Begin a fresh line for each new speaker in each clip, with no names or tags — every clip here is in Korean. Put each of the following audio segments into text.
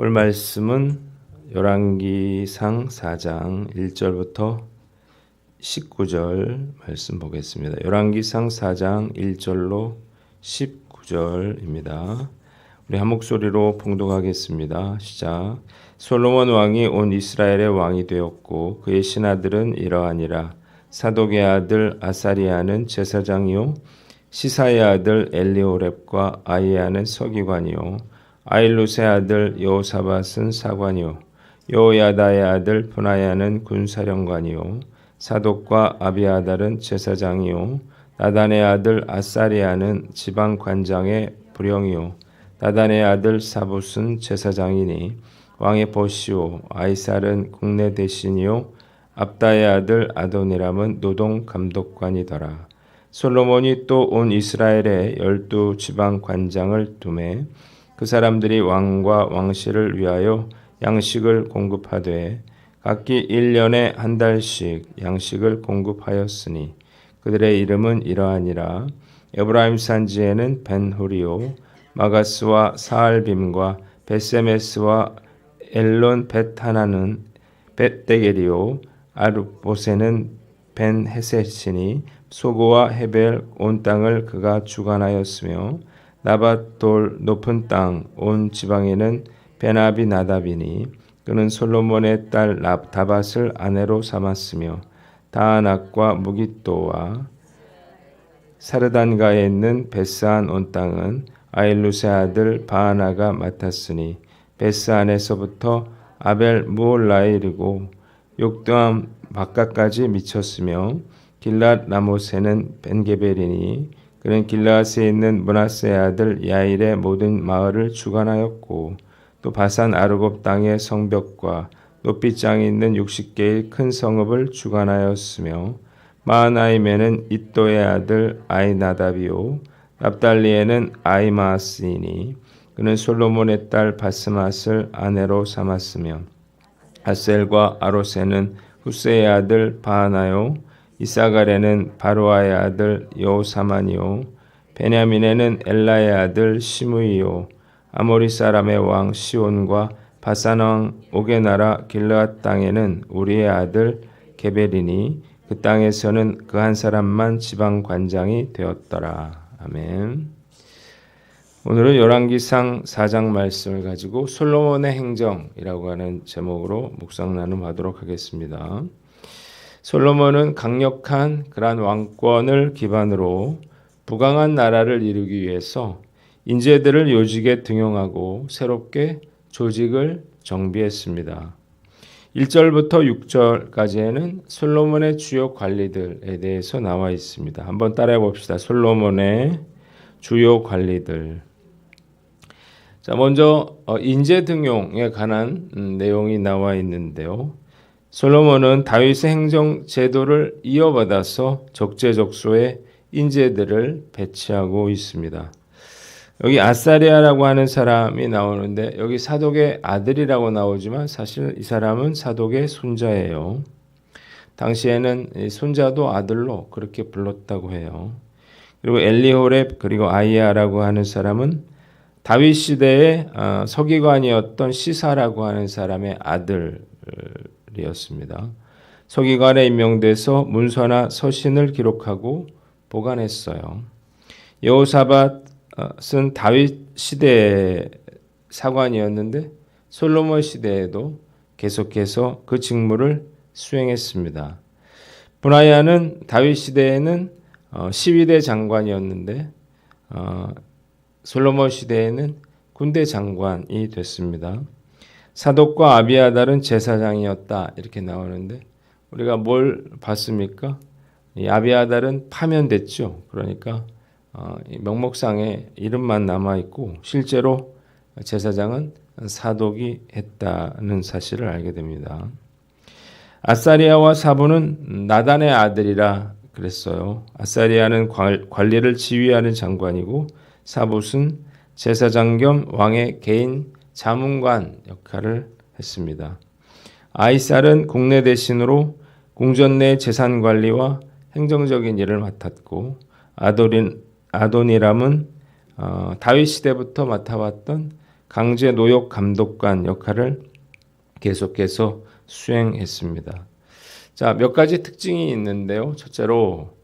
오늘 말씀은 열왕기상 4장 1절부터 19절 말씀 보겠습니다. 열왕기상 4장 1절로 19절입니다. 우리 한 목소리로 봉독하겠습니다. 시작. 솔로몬 왕이 온 이스라엘의 왕이 되었고 그의 신하들은 이러하니라. 사독의 아들 아사리아는 제사장이요 시사의 아들 엘리호렙과 아이야는 서기관이요 아일룻의 아들 여호사밧은 사관이요 여호야다의 아들 분하야는 군사령관이요 사독과 아비아달은 제사장이요 나단의 아들 아사리아는 지방관장의 부령이요 나단의 아들 사붓은 제사장이니 왕의 보시오 아이살은 국내 대신이요 압다의 아들 아도니람은 노동 감독관이더라. 솔로몬이 또 온 이스라엘에 12지방 관장을 두매 그 사람들이 왕과 왕실을 위하여 양식을 공급하되 각기 1년에 한 달씩 양식을 공급하였으니 그들의 이름은 이러하니라. 에브라임 산지에는 벤후리오 마가스와 사알빔과 베세메스와 엘론 벳하나는 벳데게리오 아르보세는 벤헤세시니 소고와 헤벨 온 땅을 그가 주관하였으며 나밧돌 높은 땅 온 지방에는 베나비 나답이니 그는 솔로몬의 딸 다밧을 아내로 삼았으며 다아낙과 무깃도와 사르단가에 있는 베스안 온 땅은 아일룻의 아들 바하나가 맡았으니 베스안에서부터 아벨 무올라에 이르고 욕도암 바깥까지 미쳤으며 길랏 라모세는 벤게벨이니 그는 길라앗에 있는 므낫세의 아들 야일의 모든 마을을 주관하였고 또 바산 아르곱 땅의 성벽과 높이장이 있는 60개의 큰 성읍을 주관하였으며 마하나임에는 이또의 아들 아이나답이요 납달리에는 아이마스이니 그는 솔로몬의 딸 바스맛을 아내로 삼았으며 아셀과 아로세는 후세의 아들 바하나요 이사갈에는 바로아의 아들 여호사만이요 베냐민에는 엘라의 아들 시므이요 아모리 사람의 왕 시온과 바산 왕 옥의 나라 길르앗 땅에는 우리의 아들 게벨이니 그 땅에서는 그 한 사람만 지방 관장이 되었더라. 아멘. 오늘은 열왕기상 4장 말씀을 가지고 솔로몬의 행정이라고 하는 제목으로 묵상 나눔하도록 하겠습니다. 솔로몬은 강력한 그러한 왕권을 기반으로 부강한 나라를 이루기 위해서 인재들을 요직에 등용하고 새롭게 조직을 정비했습니다. 1절부터 6절까지에는 솔로몬의 주요 관리들에 대해서 나와 있습니다. 한번 따라해 봅시다. 솔로몬의 주요 관리들. 자, 먼저 인재 등용에 관한 내용이 나와 있는데요. 솔로몬은 다윗의 행정 제도를 이어받아서 적재적소에 인재들을 배치하고 있습니다. 여기 아사리아라고 하는 사람이 나오는데 여기 사독의 아들이라고 나오지만 사실 이 사람은 사독의 손자예요. 당시에는 손자도 아들로 그렇게 불렀다고 해요. 그리고 엘리호렙 그리고 아이야라고 하는 사람은 다윗 시대의 서기관이었던 시사라고 하는 사람의 아들이었습니다. 서기관에 임명돼서 문서나 서신을 기록하고 보관했어요. 여호사밧은 다윗 시대의 사관이었는데 솔로몬 시대에도 계속해서 그 직무를 수행했습니다. 분하야는 다윗 시대에는 시위대 장관이었는데 솔로몬 시대에는 군대 장관이 됐습니다. 사독과 아비아달은 제사장이었다 이렇게 나오는데 우리가 뭘 봤습니까? 이 아비아달은 파면됐죠. 그러니까 명목상에 이름만 남아있고 실제로 제사장은 사독이 했다는 사실을 알게 됩니다. 아사리아와 사부는 나단의 아들이라 그랬어요. 아사리아는 관리를 지휘하는 장관이고 사붓은 제사장 겸 왕의 개인 자문관 역할을 했습니다. 아이살은 국내 대신으로 궁전 내 재산 관리와 행정적인 일을 맡았고 아도니람은 다윗 시대부터 맡아왔던 강제 노역 감독관 역할을 계속해서 수행했습니다. 자, 몇 가지 특징이 있는데요. 첫째로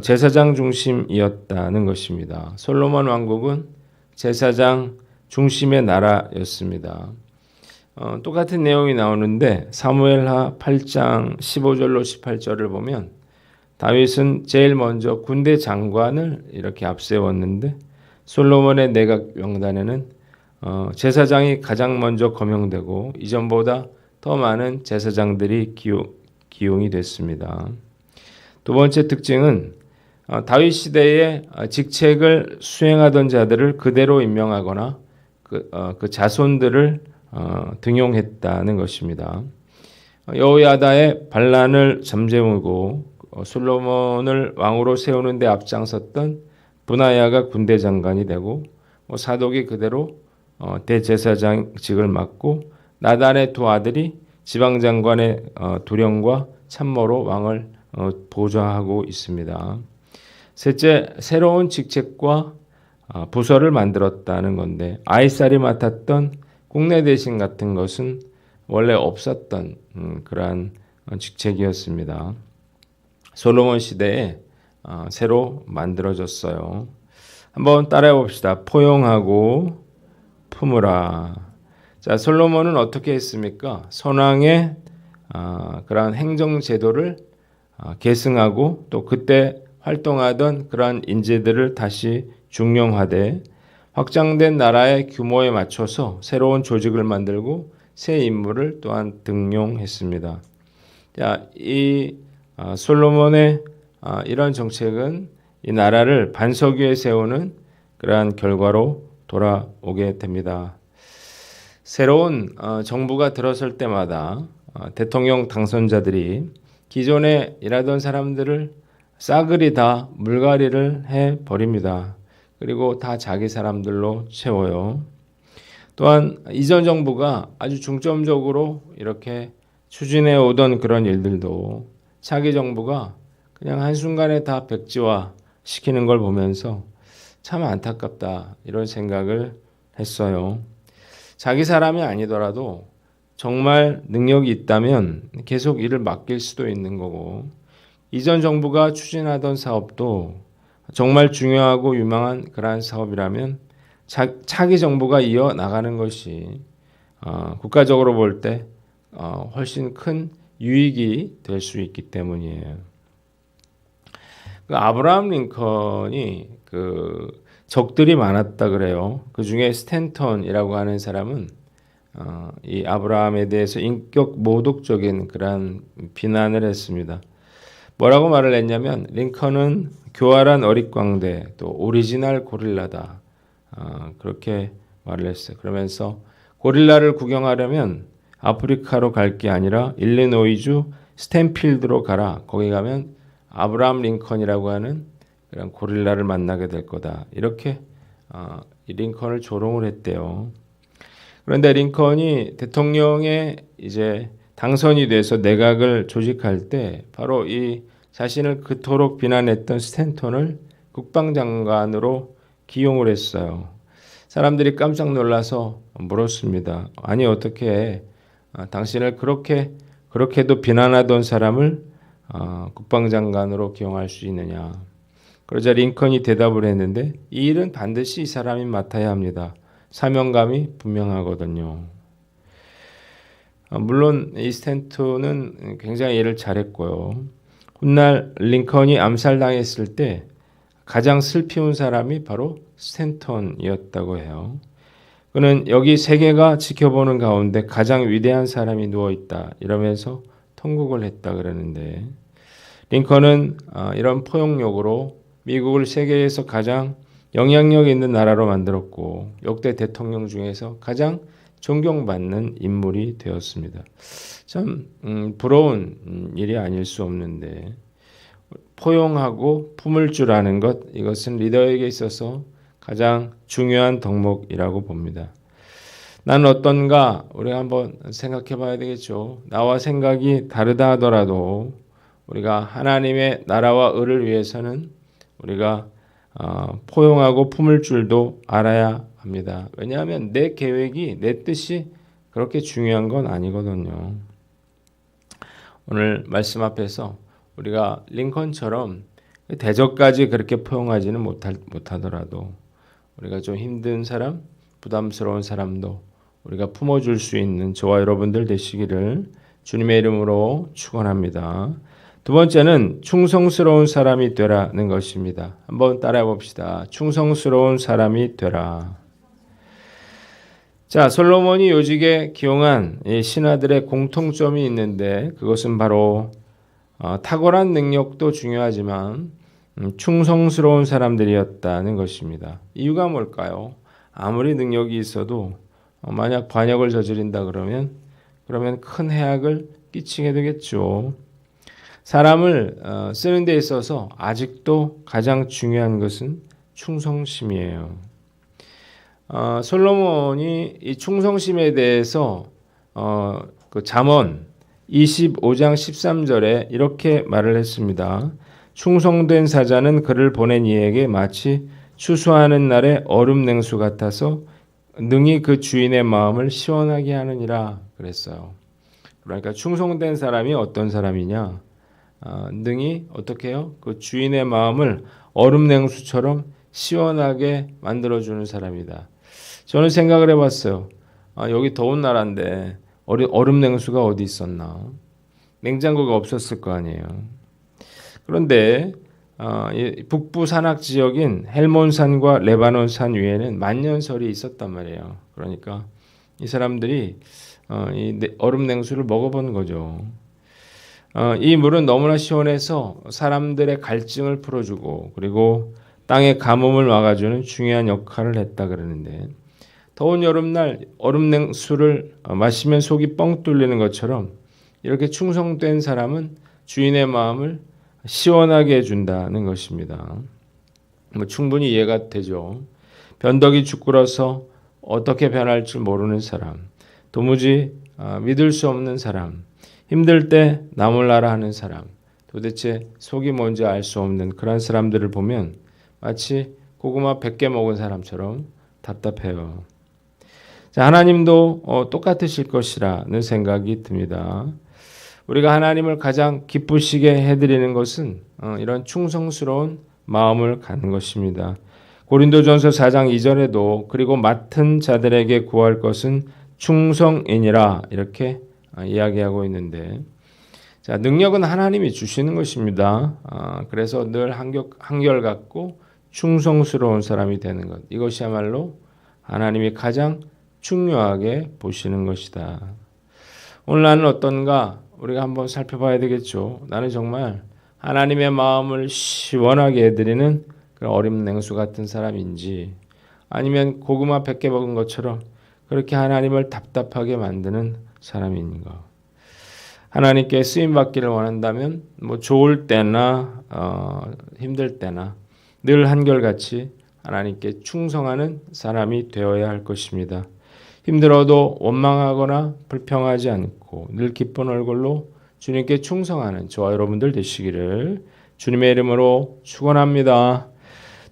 제사장 중심이었다는 것입니다. 솔로몬 왕국은 제사장 중심의 나라였습니다. 똑같은 내용이 나오는데 사무엘하 8장 15절로 18절을 보면 다윗은 제일 먼저 군대 장관을 이렇게 앞세웠는데 솔로몬의 내각 명단에는 제사장이 가장 먼저 거명되고 이전보다 더 많은 제사장들이 기용이 됐습니다. 두 번째 특징은 다윗 시대의 직책을 수행하던 자들을 그대로 임명하거나 그 자손들을 등용했다는 것입니다. 여호야다의 반란을 잠재우고 솔로몬을 왕으로 세우는 데 앞장섰던 브나야가 군대 장관이 되고 사독이 그대로 대제사장직을 맡고 나단의 두 아들이 지방장관의 두령과 참모로 왕을 보좌하고 있습니다. 셋째, 새로운 직책과 부서를 만들었다는 건데 아이살이 맡았던 국내 대신 같은 것은 원래 없었던 그러한 직책이었습니다. 솔로몬 시대에 새로 만들어졌어요. 한번 따라해 봅시다. 포용하고 품으라. 자, 솔로몬은 어떻게 했습니까? 선왕의 그러한 행정 제도를 계승하고 또 그때 활동하던 그러한 인재들을 다시 중용하되 확장된 나라의 규모에 맞춰서 새로운 조직을 만들고 새 인물을 또한 등용했습니다. 자, 이 솔로몬의 이런 정책은 이 나라를 반석 위에 세우는 그러한 결과로 돌아오게 됩니다. 새로운 정부가 들어설 때마다 대통령 당선자들이 기존에 일하던 사람들을 싸그리 다 물갈이를 해버립니다. 그리고 다 자기 사람들로 채워요. 또한 이전 정부가 아주 중점적으로 이렇게 추진해 오던 그런 일들도 차기 정부가 그냥 한순간에 다 백지화 시키는 걸 보면서 참 안타깝다 이런 생각을 했어요. 자기 사람이 아니더라도 정말 능력이 있다면 계속 일을 맡길 수도 있는 거고 이전 정부가 추진하던 사업도 정말 중요하고 유망한 그러한 사업이라면 차기 정부가 이어나가는 것이 국가적으로 볼 때 훨씬 큰 유익이 될 수 있기 때문이에요. 아브라함 링컨이 적들이 많았다 그래요. 그 중에 스탠턴이라고 하는 사람은 이 아브라함에 대해서 인격 모독적인 그러한 비난을 했습니다. 뭐라고 말을 했냐면 링컨은 교활한 어릿광대 또 오리지널 고릴라다 그렇게 말을 했어요. 그러면서 고릴라를 구경하려면 아프리카로 갈 게 아니라 일리노이주 스탠필드로 가라. 거기 가면 아브라함 링컨이라고 하는 그런 고릴라를 만나게 될 거다. 이렇게 링컨을 조롱을 했대요. 그런데 링컨이 대통령에 이제 당선이 돼서 내각을 조직할 때 바로 이 자신을 그토록 비난했던 스탠턴을 국방장관으로 기용을 했어요. 사람들이 깜짝 놀라서 물었습니다. 아니 어떻게 당신을 그렇게도 비난하던 사람을 국방장관으로 기용할 수 있느냐. 그러자 링컨이 대답을 했는데 이 일은 반드시 이 사람이 맡아야 합니다. 사명감이 분명하거든요. 물론 이 스탠턴은 굉장히 일을 잘했고요. 훗날 링컨이 암살당했을 때 가장 슬피운 사람이 바로 스탠턴이었다고 해요. 그는 여기 세계가 지켜보는 가운데 가장 위대한 사람이 누워있다 이러면서 통곡을 했다 그러는데 링컨은 이런 포용력으로 미국을 세계에서 가장 영향력 있는 나라로 만들었고 역대 대통령 중에서 가장 존경받는 인물이 되었습니다. 참 부러운 일이 아닐 수 없는데 포용하고 품을 줄 아는 것 이것은 리더에게 있어서 가장 중요한 덕목이라고 봅니다. 나는 어떤가 우리가 한번 생각해 봐야 되겠죠. 나와 생각이 다르다 하더라도 우리가 하나님의 나라와 의를 위해서는 우리가 포용하고 품을 줄도 알아야 합니다. 왜냐하면 내 계획이, 내 뜻이 그렇게 중요한 건 아니거든요. 오늘 말씀 앞에서 우리가 링컨처럼 대적까지 그렇게 포용하지는 못하더라도 우리가 좀 힘든 사람, 부담스러운 사람도 우리가 품어줄 수 있는 저와 여러분들 되시기를 주님의 이름으로 축원합니다. 두 번째는 충성스러운 사람이 되라는 것입니다. 한번 따라해 봅시다. 충성스러운 사람이 되라. 자, 솔로몬이 요직에 기용한 이 신하들의 공통점이 있는데 그것은 바로 탁월한 능력도 중요하지만 충성스러운 사람들이었다는 것입니다. 이유가 뭘까요? 아무리 능력이 있어도 만약 반역을 저지른다 그러면 큰 해악을 끼치게 되겠죠. 사람을 쓰는 데 있어서 아직도 가장 중요한 것은 충성심이에요. 솔로몬이 이 충성심에 대해서 그 잠언 25장 13절에 이렇게 말을 했습니다. 충성된 사자는 그를 보낸 이에게 마치 추수하는 날의 얼음 냉수 같아서 능히 그 주인의 마음을 시원하게 하느니라 그랬어요. 그러니까 충성된 사람이 어떤 사람이냐? 능히 어떻게 해요? 그 주인의 마음을 얼음 냉수처럼 시원하게 만들어주는 사람이다. 저는 생각을 해봤어요. 여기 더운 나라인데 얼음 냉수가 어디 있었나? 냉장고가 없었을 거 아니에요. 그런데 이 북부 산악 지역인 헬몬산과 레바논산 위에는 만년설이 있었단 말이에요. 그러니까 이 사람들이 이 얼음 냉수를 먹어본 거죠. 이 물은 너무나 시원해서 사람들의 갈증을 풀어주고 그리고 땅의 가뭄을 막아주는 중요한 역할을 했다 그러는데 더운 여름날 얼음 냉수를 마시면 속이 뻥 뚫리는 것처럼 이렇게 충성된 사람은 주인의 마음을 시원하게 해준다는 것입니다. 충분히 이해가 되죠. 변덕이 죽굴어서 어떻게 변할 줄 모르는 사람, 도무지 믿을 수 없는 사람, 힘들 때 나 몰라라 하는 사람, 도대체 속이 뭔지 알 수 없는 그런 사람들을 보면 마치 고구마 100개 먹은 사람처럼 답답해요. 자, 하나님도 똑같으실 것이라는 생각이 듭니다. 우리가 하나님을 가장 기쁘시게 해드리는 것은 이런 충성스러운 마음을 갖는 것입니다. 고린도전서 4장 2절에도 그리고 맡은 자들에게 구할 것은 충성이니라 이렇게 이야기하고 있는데 자, 능력은 하나님이 주시는 것입니다. 그래서 늘 한결같고 충성스러운 사람이 되는 것. 이것이야말로 하나님이 가장 중요하게 보시는 것이다. 오늘 나는 어떤가? 우리가 한번 살펴봐야 되겠죠. 나는 정말 하나님의 마음을 시원하게 해드리는 그런 얼음 냉수 같은 사람인지 아니면 고구마 100개 먹은 것처럼 그렇게 하나님을 답답하게 만드는 사람인가. 하나님께 쓰임받기를 원한다면 좋을 때나 힘들 때나 늘 한결같이 하나님께 충성하는 사람이 되어야 할 것입니다. 힘들어도 원망하거나 불평하지 않고 늘 기쁜 얼굴로 주님께 충성하는 저와 여러분들 되시기를 주님의 이름으로 축원합니다.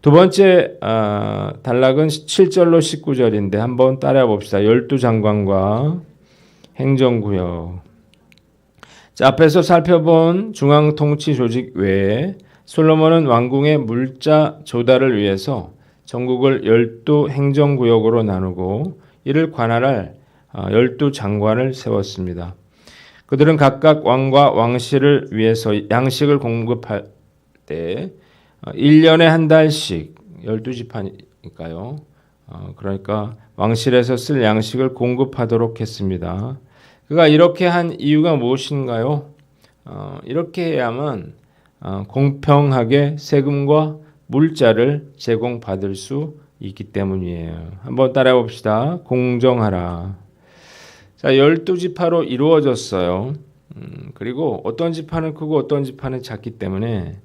두 번째 단락은 7절로 19절인데 한번 따라해 봅시다. 열두 장관과 행정구역. 자, 앞에서 살펴본 중앙통치 조직 외에 솔로몬은 왕궁의 물자 조달을 위해서 전국을 12 행정구역으로 나누고 이를 관할할 12 장관을 세웠습니다. 그들은 각각 왕과 왕실을 위해서 양식을 공급할 때 1년에 한 달씩 12지파니까요. 그러니까 왕실에서 쓸 양식을 공급하도록 했습니다. 그가 이렇게 한 이유가 무엇인가요? 이렇게 해야만 공평하게 세금과 물자를 제공받을 수 있기 때문이에요. 한번 따라해 봅시다. 공정하라. 자, 12지파로 이루어졌어요. 그리고 어떤 지파는 크고 어떤 지파는 작기 때문에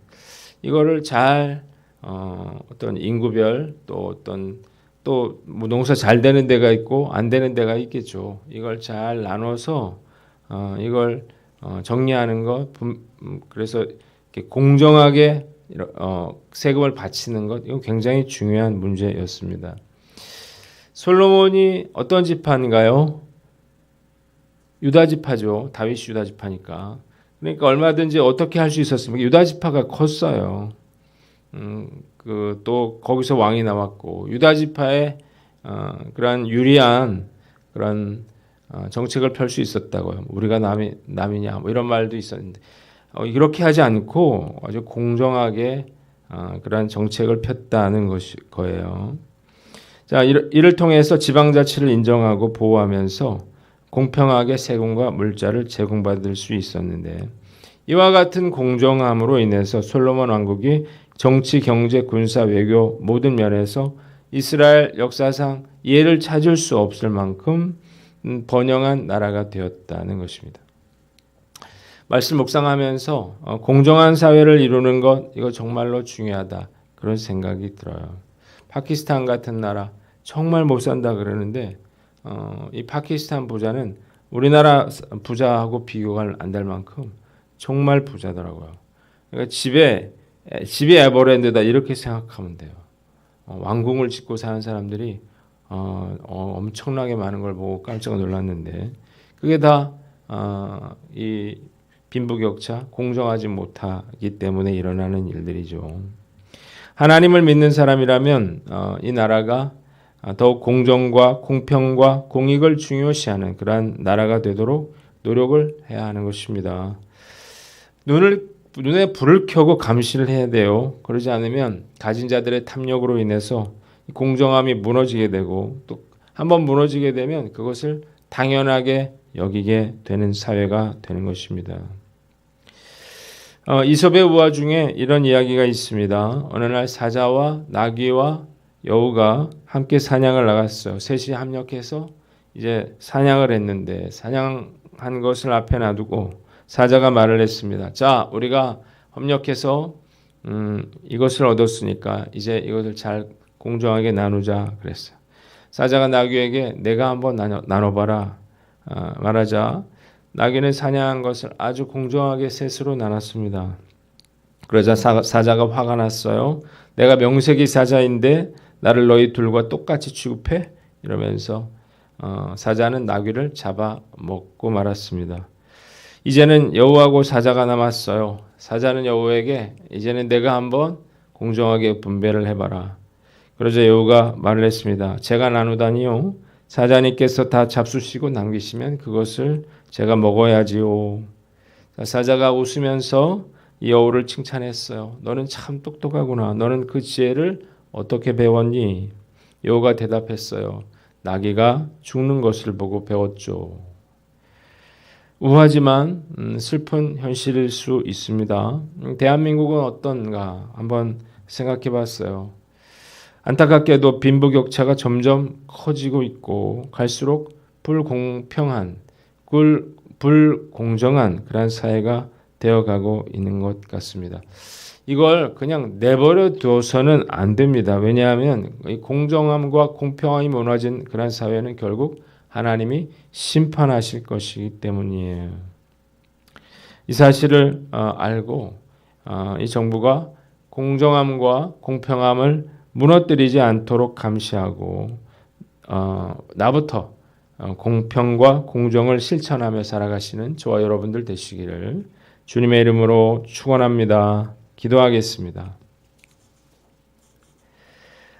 이거를 잘 어떤 인구별 또 농사 잘 되는 데가 있고 안 되는 데가 있겠죠. 이걸 잘 나눠서 이걸 정리하는 것, 그래서 이렇게 공정하게 세금을 바치는 것, 이건 굉장히 중요한 문제였습니다. 솔로몬이 어떤 지파인가요? 유다 지파죠. 다윗이 유다 지파니까. 그러니까 얼마든지 어떻게 할 수 있었습니까? 유다 지파가 컸어요. 또 거기서 왕이 나왔고 유다 지파의 그런 유리한 그런 정책을 펼 수 있었다고요. 우리가 남이냐 뭐 이런 말도 있었는데 이렇게 하지 않고 아주 공정하게 그런 정책을 폈다는 거예요. 자, 이를 통해서 지방자치를 인정하고 보호하면서 공평하게 세금과 물자를 제공받을 수 있었는데 이와 같은 공정함으로 인해서 솔로몬 왕국이 정치, 경제, 군사, 외교 모든 면에서 이스라엘 역사상 예를 찾을 수 없을 만큼 번영한 나라가 되었다는 것입니다. 말씀 묵상하면서 공정한 사회를 이루는 것 이거 정말로 중요하다 그런 생각이 들어요. 파키스탄 같은 나라 정말 못 산다 그러는데 이 파키스탄 부자는 우리나라 부자하고 비교가 안 될 만큼 정말 부자더라고요. 그러니까 집에 에버랜드다 이렇게 생각하면 돼요. 왕궁을 짓고 사는 사람들이 엄청나게 많은 걸 보고 깜짝 놀랐는데 그게 다 이 빈부격차, 공정하지 못하기 때문에 일어나는 일들이죠. 하나님을 믿는 사람이라면 이 나라가 더욱 공정과 공평과 공익을 중요시하는 그러한 나라가 되도록 노력을 해야 하는 것입니다. 눈에 불을 켜고 감시를 해야 돼요. 그러지 않으면 가진 자들의 탐욕으로 인해서 공정함이 무너지게 되고 또 한번 무너지게 되면 그것을 당연하게 여기게 되는 사회가 되는 것입니다. 이솝의 우화 중에 이런 이야기가 있습니다. 어느 날 사자와 나귀와 여우가 함께 사냥을 나갔어요. 셋이 합력해서 이제 사냥을 했는데 사냥한 것을 앞에 놔두고 사자가 말을 했습니다. 자, 우리가 협력해서 이것을 얻었으니까 이제 이것을 잘 공정하게 나누자 그랬어요. 사자가 나귀에게 내가 한번 나눠봐라 말하자 나귀는 사냥한 것을 아주 공정하게 셋으로 나눴습니다. 그러자 사자가 화가 났어요. 내가 명색이 사자인데 나를 너희 둘과 똑같이 취급해? 이러면서 사자는 나귀를 잡아먹고 말았습니다. 이제는 여우하고 사자가 남았어요. 사자는 여우에게 이제는 내가 한번 공정하게 분배를 해봐라. 그러자 여우가 말을 했습니다. 제가 나누다니요. 사자님께서 다 잡수시고 남기시면 그것을 제가 먹어야지요. 사자가 웃으면서 이 여우를 칭찬했어요. 너는 참 똑똑하구나. 너는 그 지혜를 어떻게 배웠니? 여우가 대답했어요. 나귀가 죽는 것을 보고 배웠죠. 우하지만 슬픈 현실일 수 있습니다. 대한민국은 어떤가 한번 생각해 봤어요. 안타깝게도 빈부격차가 점점 커지고 있고 갈수록 불공정한 그런 사회가 되어가고 있는 것 같습니다. 이걸 그냥 내버려 두어서는 안 됩니다. 왜냐하면 이 공정함과 공평함이 무너진 그런 사회는 결국 하나님이 심판하실 것이기 때문이에요. 이 사실을 알고 이 정부가 공정함과 공평함을 무너뜨리지 않도록 감시하고 나부터 공평과 공정을 실천하며 살아가시는 저와 여러분들 되시기를 주님의 이름으로 축원합니다. 기도하겠습니다.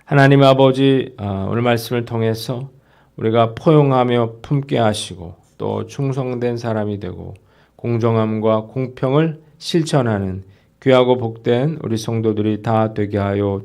하나님 아버지 오늘 말씀을 통해서 우리가 포용하며 품게 하시고 또 충성된 사람이 되고 공정함과 공평을 실천하는 귀하고 복된 우리 성도들이 다 되게 하여 주시옵소서.